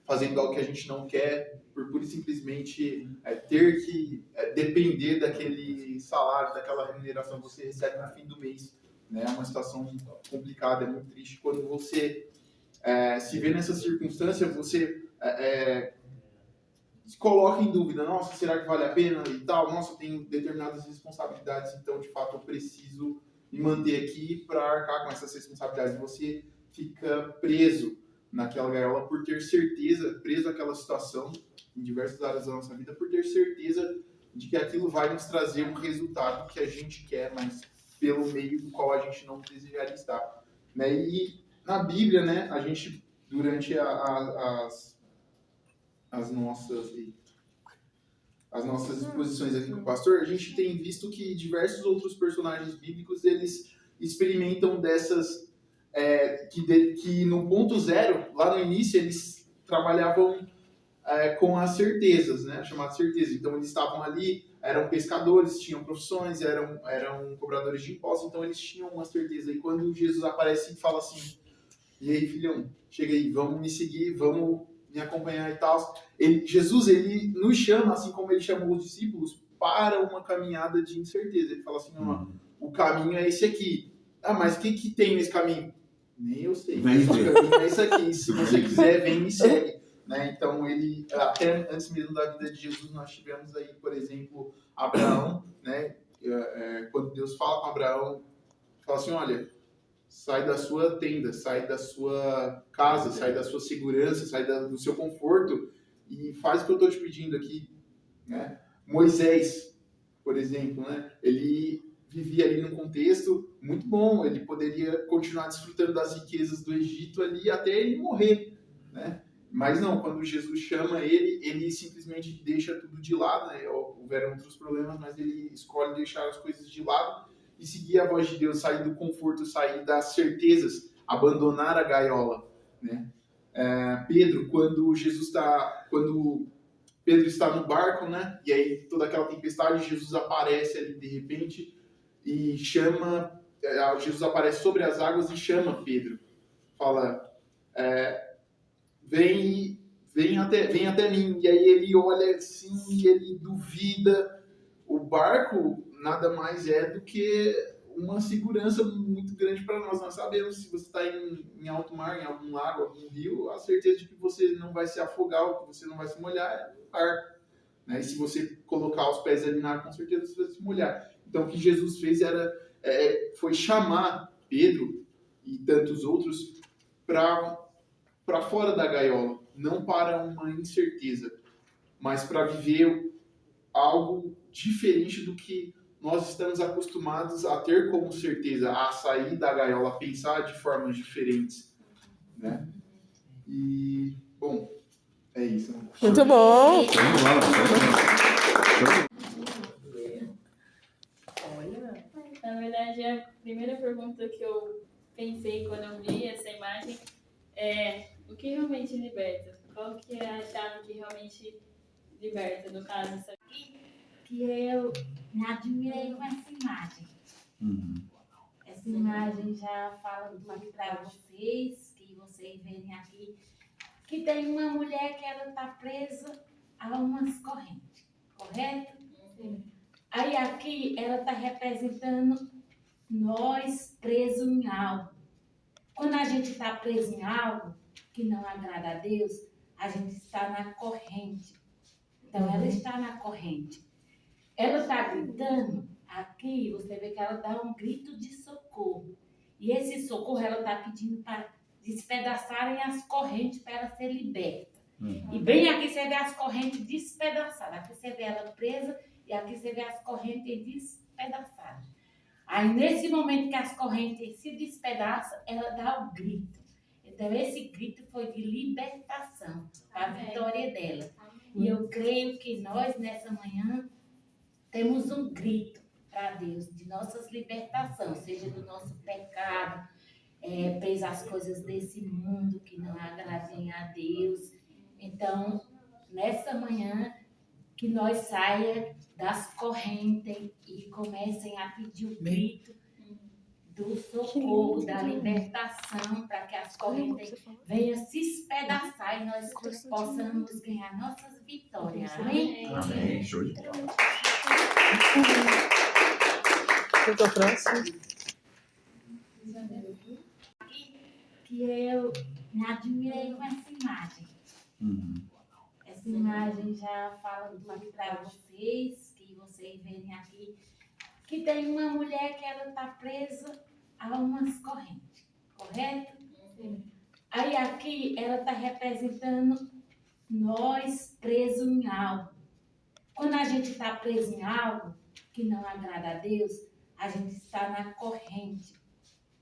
S4: fazendo algo que a gente não quer, por pura e simplesmente ter que depender daquele salário, daquela remuneração que você recebe no fim do mês. Né? É uma situação complicada, é muito triste. Quando você se vê nessa circunstância, você se coloca em dúvida: nossa, será que vale a pena e tal? Nossa, eu tenho determinadas responsabilidades, então, de fato, eu preciso me manter aqui para arcar com essas responsabilidades. Você fica preso naquela gaiola por ter certeza, preso àquela situação, em diversas áreas da nossa vida, por ter certeza de que aquilo vai nos trazer um resultado que a gente quer, mas pelo meio do qual a gente não desejaria estar. Né? E na Bíblia, né, a gente, durante as nossas exposições aqui com o pastor, a gente tem visto que diversos outros personagens bíblicos, eles experimentam dessas, que no ponto zero, lá no início, eles trabalhavam com as certezas, né, chamadas certezas. Então, eles estavam ali, eram pescadores, tinham profissões, eram cobradores de impostos, então eles tinham uma certeza. E quando Jesus aparece e fala assim: e aí, filhão, chega aí, vamos me seguir, vamos me acompanhar e tal. Jesus, ele nos chama, assim como ele chamou os discípulos, para uma caminhada de incerteza. Ele fala assim: ó, o caminho é esse aqui. Ah, mas o que tem nesse caminho? Nem eu sei. Mas o caminho é esse aqui. Se você quiser, vem e me segue. Né? Então, ele, até antes mesmo da vida de Jesus, nós tivemos aí, por exemplo, Abraão, né? Quando Deus fala com Abraão, fala assim: olha, sai da sua tenda, sai da sua casa, sai da sua segurança, sai do seu conforto e faz o que eu estou te pedindo aqui. Né? Moisés, por exemplo, né? Ele vivia ali num contexto muito bom, ele poderia continuar desfrutando das riquezas do Egito ali até ele morrer. Né? Mas não, quando Jesus chama ele simplesmente deixa tudo de lado. Né? Houveram outros problemas, mas ele escolhe deixar as coisas de lado e seguir a voz de Deus, sair do conforto, sair das certezas, abandonar a gaiola. Né? Pedro, quando Pedro está no barco, né? E aí toda aquela tempestade, Jesus aparece ali de repente e chama, Jesus aparece sobre as águas e chama Pedro. Fala: vem até mim. E aí ele olha assim e ele duvida. O barco nada mais é do que uma segurança muito grande para nós. Nós sabemos se você está em alto mar, em algum lago, algum rio, a certeza de que você não vai se afogar, ou que você não vai se molhar é no barco. Né? E se você colocar os pés ali na água, com certeza você vai se molhar. Então o que Jesus fez foi chamar Pedro e tantos outros para fora da gaiola, não para uma incerteza, mas para viver algo diferente do que nós estamos acostumados a ter como certeza, a sair da gaiola, a pensar de formas diferentes, né? E, bom, é isso.
S2: Muito bom.
S3: Olha,
S5: Na verdade, a primeira pergunta que eu pensei quando eu vi essa imagem é o que realmente liberta? Qual que é a chave que realmente liberta, no caso? Sabe?
S10: Que eu me admirei com essa imagem. Essa imagem já fala tudo para vocês, que vocês verem aqui, que tem uma mulher que ela está presa a umas correntes, correto?
S5: Sim.
S10: Aí aqui ela está representando nós presos em algo. Quando a gente está preso em algo que não agrada a Deus, a gente está na corrente. Então ela está na corrente. Ela está gritando, aqui você vê que ela dá um grito de socorro. E esse socorro ela está pedindo para despedaçarem as correntes para ela ser liberta. E bem aqui você vê as correntes despedaçadas. Aqui você vê ela presa e aqui você vê as correntes despedaçadas. Aí nesse momento que as correntes se despedaçam, ela dá o grito. Então esse grito foi de libertação, a vitória dela. E eu creio que nós nessa manhã temos um grito para Deus de nossas libertações, seja do nosso pecado, preso às coisas desse mundo que não agradem a Deus. Então, nessa manhã, que nós saia das correntes e comecem a pedir o grito do socorro, da libertação, para que as correntes venham se espedaçar e nós possamos ganhar nossas vitórias. Amém?
S1: Amém. Show de bola.
S2: Então, próximo.
S10: Que eu me admirei com essa imagem. Essa imagem já fala tudo para vocês, que vocês verem aqui, que tem uma mulher que ela está presa a umas correntes, correto?
S5: Sim.
S10: Aí aqui ela está representando nós presos em algo. Quando a gente está preso em algo que não agrada a Deus, a gente está na corrente.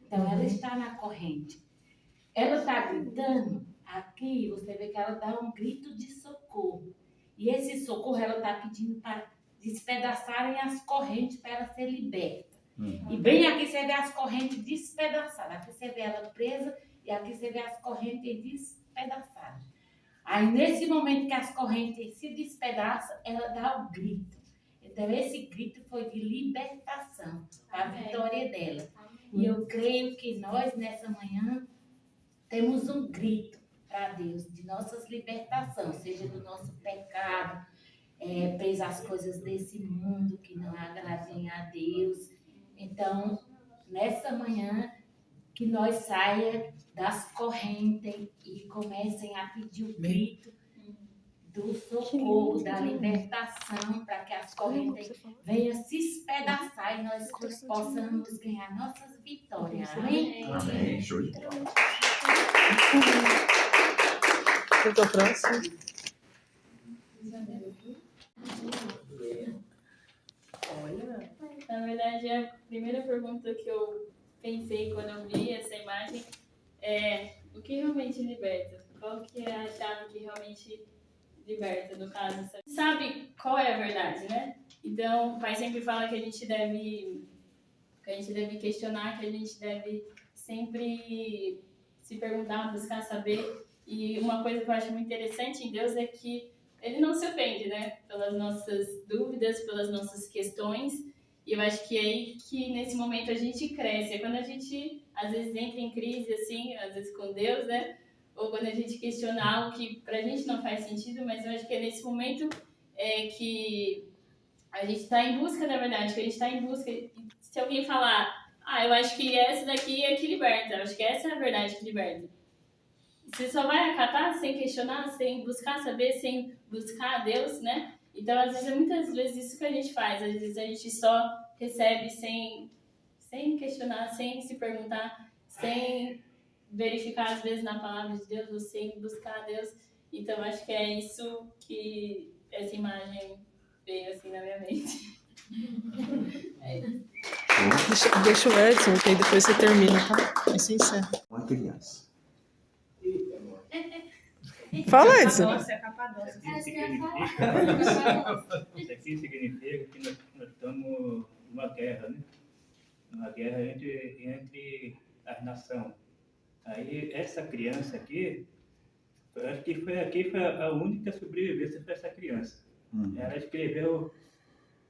S10: Então ela está na corrente. Ela está gritando, aqui você vê que ela dá um grito de socorro. E esse socorro ela está pedindo para despedaçarem as correntes para ela ser liberta. E bem aqui você vê as correntes despedaçadas. Aqui você vê ela presa e aqui você vê as correntes despedaçadas. Aí nesse momento que as correntes se despedaçam, ela dá o grito. Então esse grito foi de libertação, a vitória dela. E eu creio que nós nessa manhã temos um grito para Deus de nossas libertações, seja do nosso pecado, preso às coisas desse mundo que não agradem a Deus. Então, nessa manhã, que nós saia das correntes e comecem a pedir o grito do socorro, da libertação, para que as correntes venham se espedaçar e nós possamos ganhar nossas vitórias. Amém?
S1: Amém. Show de bola.
S2: Então, próximo.
S3: olha.
S5: Na verdade, a primeira pergunta que eu pensei quando eu vi essa imagem é o que realmente liberta? Qual que é a chave que realmente liberta, no caso? Sabe qual é a verdade, né? Então, o pai sempre fala que a gente deve questionar, que a gente deve sempre se perguntar, buscar saber. E uma coisa que eu acho muito interessante em Deus é que ele não se ofende, né? Pelas nossas dúvidas, pelas nossas questões. E eu acho que é aí que nesse momento a gente cresce. É quando a gente, às vezes, entra em crise, assim, às vezes com Deus, né? Ou quando a gente questiona algo que pra gente não faz sentido, mas eu acho que é nesse momento que a gente está em busca da verdade, que a gente está em busca. Se alguém falar, eu acho que essa daqui é que liberta. Eu acho que essa é a verdade que liberta. Você só vai acatar sem questionar, sem buscar saber, sem buscar a Deus, né? Então, às vezes, é muitas vezes isso que a gente faz. Às vezes a gente só recebe sem questionar, sem se perguntar, sem verificar, às vezes, na palavra de Deus, ou sem buscar a Deus. Então, acho que é isso que essa imagem veio, assim, na minha mente. É isso.
S2: Deixa o Edson, que aí depois você termina, tá? Aí você encerra.
S1: Uma criança.
S2: Fala, Edson.
S8: Capadócia.
S11: Isso aqui significa que nós estamos numa guerra, né? Uma guerra entre as nações. Aí, essa criança aqui, eu acho que foi a única sobrevivência para essa criança. Ela escreveu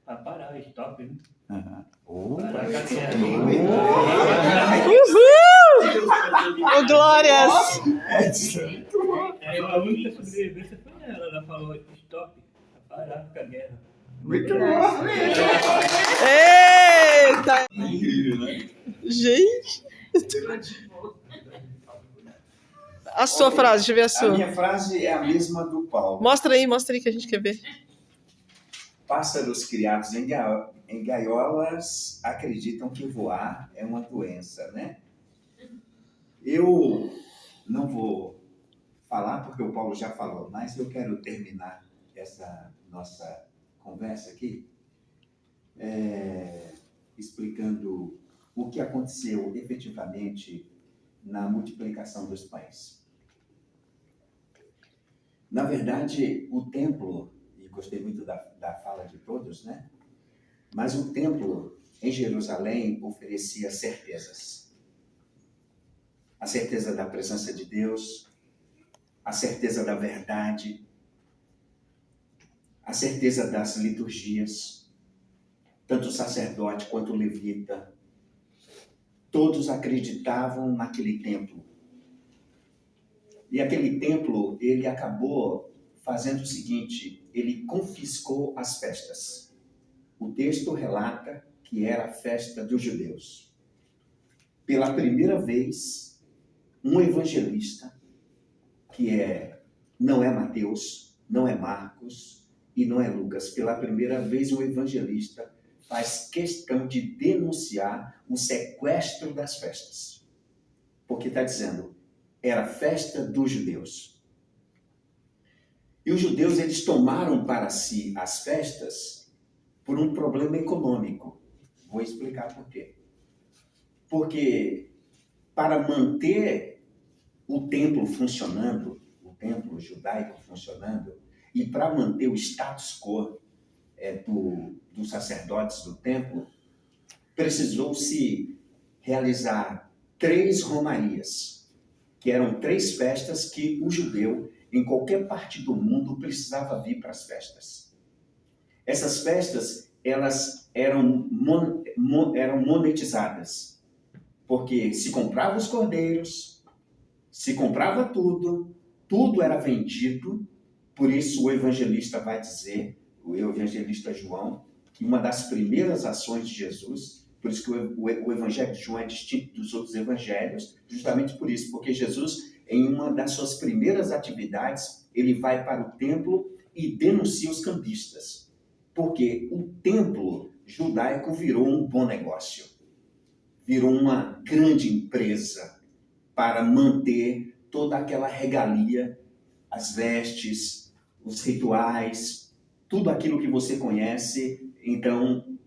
S11: para parar, stop, né? Parar a guerra.
S2: Uhul! Ô, glórias!
S11: Aí, a única sobrevivência foi ela. Ela falou, stop, parar com a guerra.
S1: Muito bom!
S2: Eita!
S1: Incrível, né?
S2: Gente! A sua frase, deixa eu ver a
S1: A
S2: sua.
S1: minha frase é a mesma do Paulo.
S2: Mostra aí que a gente quer ver.
S1: Pássaros criados em gaiolas acreditam que voar é uma doença, né? Eu não vou falar porque o Paulo já falou, mas eu quero terminar essa nossa conversa aqui explicando o que aconteceu efetivamente na multiplicação dos pães. Na verdade, o templo, e gostei muito da fala de todos, né? Mas o templo em Jerusalém oferecia certezas. A certeza da presença de Deus, a certeza da verdade, a certeza das liturgias, tanto o sacerdote quanto o levita, todos acreditavam naquele templo. E aquele templo, ele acabou fazendo o seguinte, ele confiscou as festas. O texto relata que era a festa dos judeus. Pela primeira vez, um evangelista, que não é Mateus, não é Marcos e não é Lucas, pela primeira vez um evangelista faz questão de denunciar o sequestro das festas. Porque está dizendo, era festa dos judeus. E os judeus, eles tomaram para si as festas por um problema econômico. Vou explicar por quê. Porque para manter o templo funcionando, o templo judaico funcionando, e para manter o status quo dos sacerdotes do templo, precisou-se realizar 3 romarias, que eram 3 festas que o judeu, em qualquer parte do mundo, precisava vir para as festas. Essas festas, elas eram monetizadas, porque se comprava os cordeiros, se comprava tudo era vendido. Por isso o evangelista vai dizer, o evangelista João, que uma das primeiras ações de Jesus, por isso que o evangelho de João é distinto dos outros evangelhos, justamente por isso, porque Jesus, em uma das suas primeiras atividades, ele vai para o templo e denuncia os cambistas, porque o templo judaico virou um bom negócio, virou uma grande empresa para manter toda aquela regalia, as vestes, os rituais, tudo aquilo que você conhece. Então,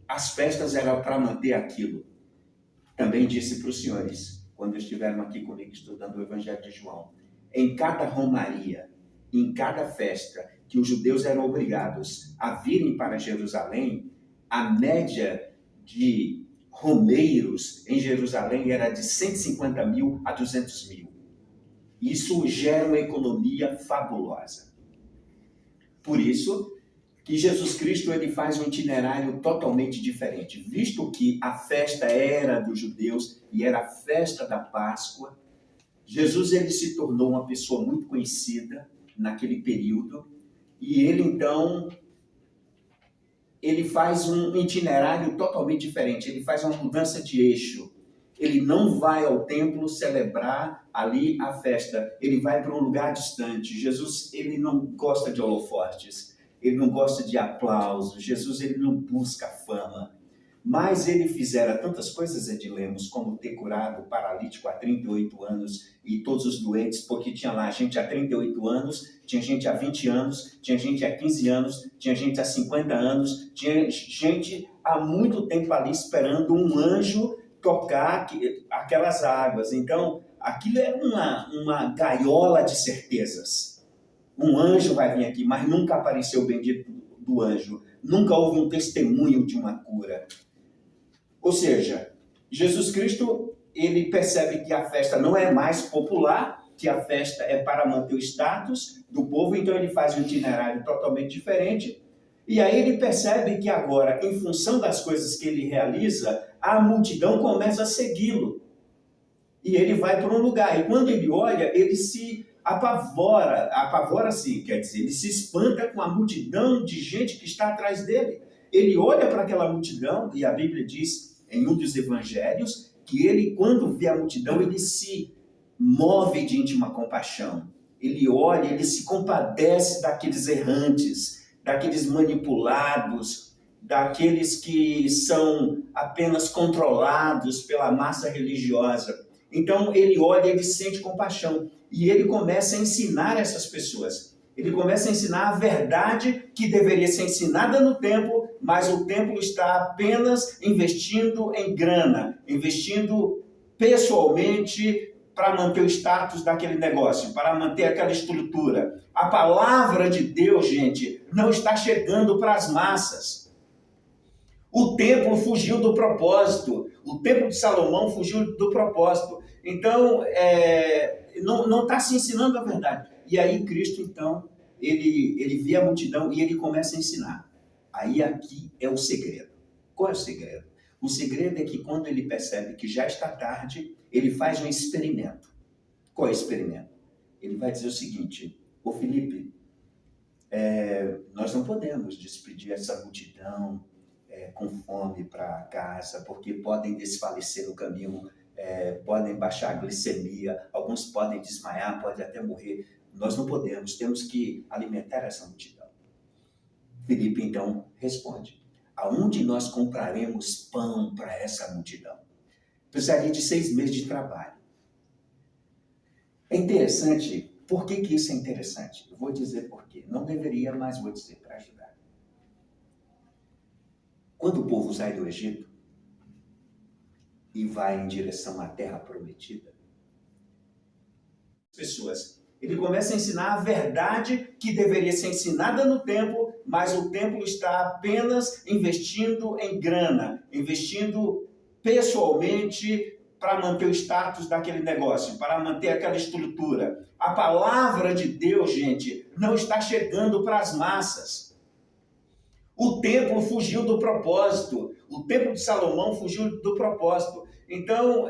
S1: as festas eram para manter aquilo. Também disse para os senhores, quando estiveram aqui comigo estudando o Evangelho de João, em cada romaria, em cada festa que os judeus eram obrigados a virem para Jerusalém, a média de romeiros em Jerusalém era de 150 mil a 200 mil. Isso gera uma economia fabulosa. Por isso que Jesus Cristo ele faz um itinerário totalmente diferente. Visto que a festa era dos judeus e era a festa da Páscoa, Jesus ele se tornou uma pessoa muito conhecida naquele período e ele então ele faz um itinerário totalmente diferente, ele faz uma mudança de eixo. Ele não vai ao templo celebrar ali a festa, ele vai para um lugar distante. Jesus, ele não gosta de holofortes, ele não gosta de aplausos, Jesus, ele não busca fama. Mas ele fizera tantas coisas, Edilemos, como ter curado o paralítico há 38 anos e todos os doentes, porque tinha lá gente há 38 anos, tinha gente há 20 anos, tinha gente há 15 anos, tinha gente há 50 anos, tinha gente há muito tempo ali esperando um anjo tocar aquelas águas. Então, aquilo era uma gaiola de certezas. Um anjo vai vir aqui, mas nunca apareceu o bendito do anjo. Nunca houve um testemunho de uma cura. Ou seja, Jesus Cristo, ele percebe que a festa não é mais popular, que a festa é para manter o status do povo, então ele faz um itinerário totalmente diferente. E aí ele percebe que agora, em função das coisas que ele realiza, a multidão começa a segui-lo. E ele vai para um lugar. E quando ele olha, ele se apavora sim, quer dizer, ele se espanta com a multidão de gente que está atrás dele. Ele olha para aquela multidão, e a Bíblia diz em um dos evangelhos, que ele, quando vê a multidão, ele se move de íntima compaixão. Ele olha, ele se compadece daqueles errantes, daqueles manipulados, daqueles que são apenas controlados pela massa religiosa. Então ele olha, ele sente compaixão e ele começa a ensinar essas pessoas. Ele começa a ensinar a verdade que deveria ser ensinada no templo, mas o templo está apenas investindo em grana, investindo pessoalmente para manter o status daquele negócio, para manter aquela estrutura. A palavra de Deus, gente, não está chegando para as massas. O templo fugiu do propósito. O templo de Salomão fugiu do propósito. Então, não está se ensinando a verdade. E aí Cristo, então, ele vê a multidão e ele começa a ensinar. Aí aqui é o segredo. Qual é o segredo? O segredo é que quando ele percebe que já está tarde, ele faz um experimento. Qual é o experimento? Ele vai dizer o seguinte: ô Felipe, nós não podemos despedir essa multidão com fome para casa, porque podem desfalecer no caminho, podem baixar a glicemia, alguns podem desmaiar, podem até morrer. Nós não podemos, temos que alimentar essa multidão. Felipe então responde: aonde nós compraremos pão para essa multidão? Precisaria de 6 meses de trabalho. É interessante. Por que isso é interessante? Eu vou dizer por quê. Não deveria, mas vou dizer para ajudar. Quando o povo sai do Egito e vai em direção à terra prometida, pessoas, ele começa a ensinar a verdade que deveria ser ensinada no templo, mas o templo está apenas investindo em grana, investindo pessoalmente para manter o status daquele negócio, para manter aquela estrutura. A palavra de Deus, gente, não está chegando para as massas. O templo fugiu do propósito. O templo de Salomão fugiu do propósito. Então,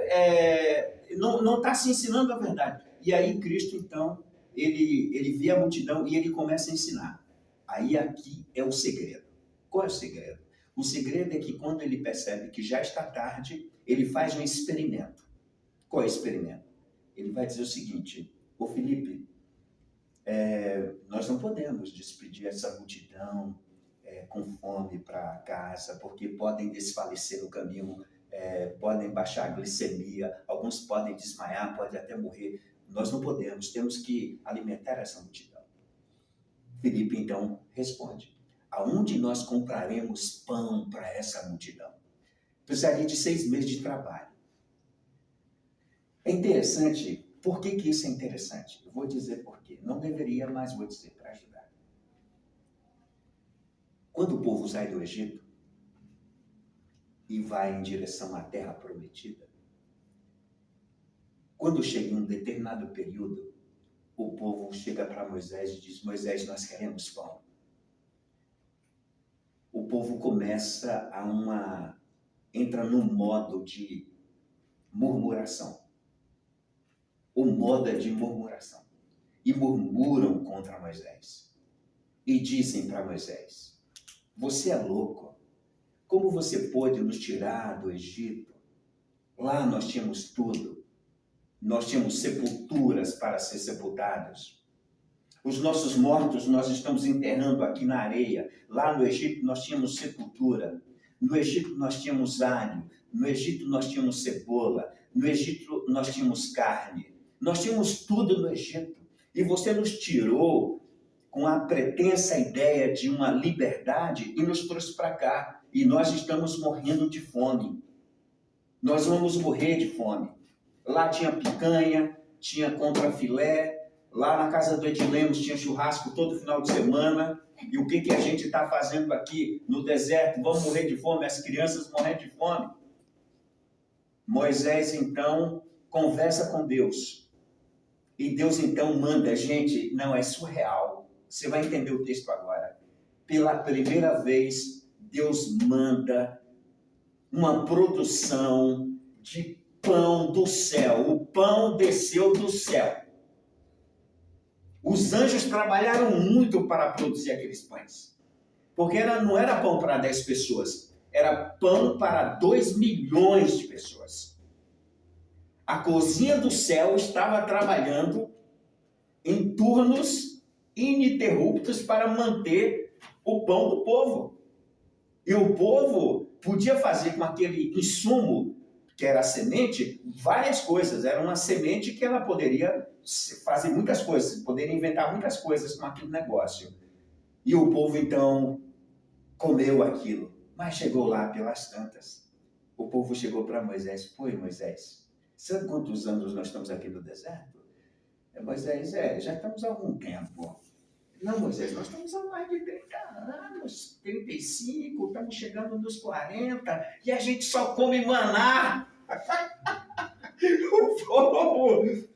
S1: não está se ensinando a verdade. E aí Cristo, então, ele vê a multidão e ele começa a ensinar. Aí aqui é o segredo. Qual é o segredo? O segredo é que quando ele percebe que já está tarde, ele faz um experimento. Qual é o experimento? Ele vai dizer o seguinte: ô Felipe, nós não podemos despedir essa multidão com fome para casa, porque podem desfalecer no caminho, podem baixar a glicemia, alguns podem desmaiar, podem até morrer. Nós não podemos, temos que alimentar essa multidão. Felipe então responde: aonde nós compraremos pão para essa multidão? Precisaria de 6 meses de trabalho. É interessante. Por que isso é interessante? Eu vou dizer por quê. Não deveria, mas vou dizer para ajudar. Quando o povo sai do Egito e vai em direção à terra prometida, quando chega em um determinado período, o povo chega para Moisés e diz: Moisés, nós queremos pão. O povo começa entra num modo de murmuração. O modo é de murmuração. E murmuram contra Moisés. E dizem para Moisés: Você é louco. Como você pôde nos tirar do Egito? Lá nós tínhamos tudo. Nós tínhamos sepulturas para ser sepultados. Os nossos mortos nós estamos enterrando aqui na areia. Lá no Egito nós tínhamos sepultura. No Egito nós tínhamos alho. No Egito nós tínhamos cebola. No Egito nós tínhamos carne. Nós tínhamos tudo no Egito. E você nos tirou com a pretensa ideia de uma liberdade e nos trouxe para cá. E nós estamos morrendo de fome. Nós vamos morrer de fome. Lá tinha picanha, tinha contrafilé. Lá na casa do Edilemos tinha churrasco todo final de semana. E o que a gente está fazendo aqui no deserto? Vamos morrer de fome, as crianças morrendo de fome. Moisés, então, conversa com Deus. E Deus, então, manda. Gente, não, é surreal. Você vai entender o texto agora. Pela primeira vez, Deus manda uma produção de pão do céu. O pão desceu do céu. Os anjos trabalharam muito para produzir aqueles pães. Porque não era pão para 10 pessoas. Era pão para 2 milhões de pessoas. A cozinha do céu estava trabalhando em turnos ininterruptos para manter o pão do povo. E o povo podia fazer com aquele insumo, que era a semente, várias coisas. Era uma semente que ela poderia fazer muitas coisas, poderia inventar muitas coisas com aquele negócio. E o povo, então, comeu aquilo. Mas chegou lá pelas tantas. O povo chegou para Moisés. Pô, Moisés, sabe quantos anos nós estamos aqui no deserto? Moisés, já estamos há algum tempo. Não, Moisés, nós estamos há mais de 30 anos, 35, estamos chegando nos 40, e a gente só come maná.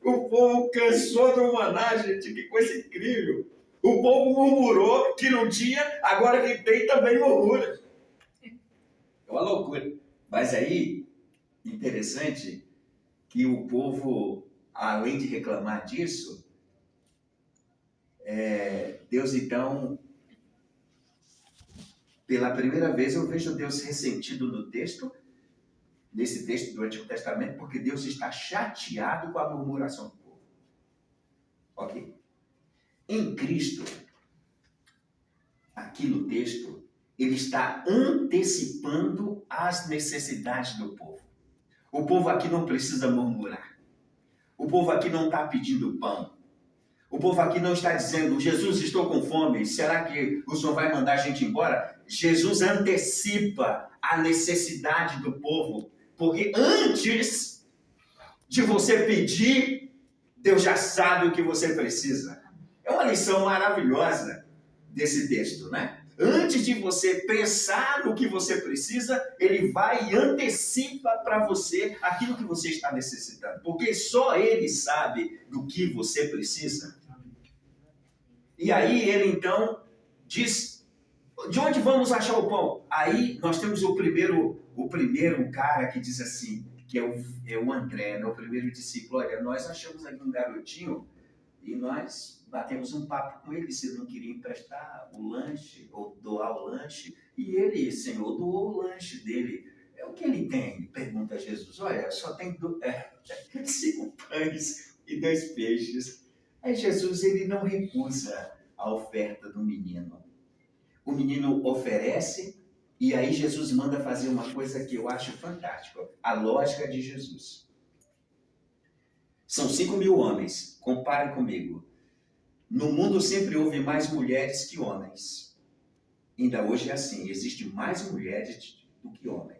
S1: O povo cansou do maná, gente, que coisa incrível. O povo murmurou que não tinha, agora que tem também murmura. É uma loucura. Mas aí, interessante que o povo, além de reclamar disso, Deus, então, pela primeira vez eu vejo Deus ressentido no texto, nesse texto do Antigo Testamento, porque Deus está chateado com a murmuração do povo. Ok? Em Cristo, aqui no texto, ele está antecipando as necessidades do povo. O povo aqui não precisa murmurar. O povo aqui não está pedindo pão. O povo aqui não está dizendo, Jesus, estou com fome, será que o Senhor vai mandar a gente embora? Jesus antecipa a necessidade do povo, porque antes de você pedir, Deus já sabe o que você precisa. É uma lição maravilhosa desse texto, né? Antes de você pensar no que você precisa, ele vai e antecipa para você aquilo que você está necessitando. Porque só ele sabe do que você precisa. E aí ele então diz, de onde vamos achar o pão? Aí nós temos o primeiro cara que diz assim, que é o André, né? O primeiro discípulo. Olha, nós achamos aqui um garotinho e nós batemos um papo com ele se ele não queria emprestar o lanche ou doar o lanche. E ele, Senhor, doou o lanche dele. O que ele tem? Pergunta Jesus. Olha, só tem 5 pães e 2 peixes. Aí Jesus, ele não recusa a oferta do menino. O menino oferece e aí Jesus manda fazer uma coisa que eu acho fantástica. A lógica de Jesus. São 5.000 homens. Compare comigo. No mundo sempre houve mais mulheres que homens. Ainda hoje é assim. Existem mais mulheres do que homens.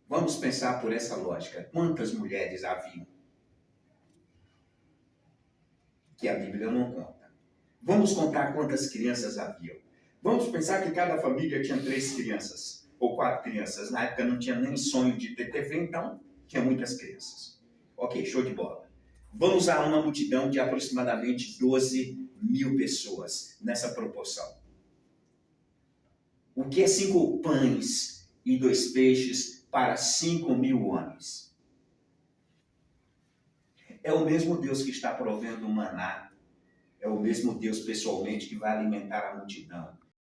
S1: Vamos pensar por essa lógica. Quantas mulheres haviam? Que a Bíblia não conta. Vamos contar quantas crianças haviam. Vamos pensar que cada família tinha 3 crianças ou 4 crianças. Na época não tinha nem sonho de ter TV, então tinha muitas crianças. Ok, show de bola. Vamos a uma multidão de aproximadamente 12.000 pessoas nessa proporção. O que é 5 pães e 2 peixes para 5.000 homens? É o mesmo Deus que está provendo o maná. É o mesmo Deus pessoalmente que vai alimentar a multidão.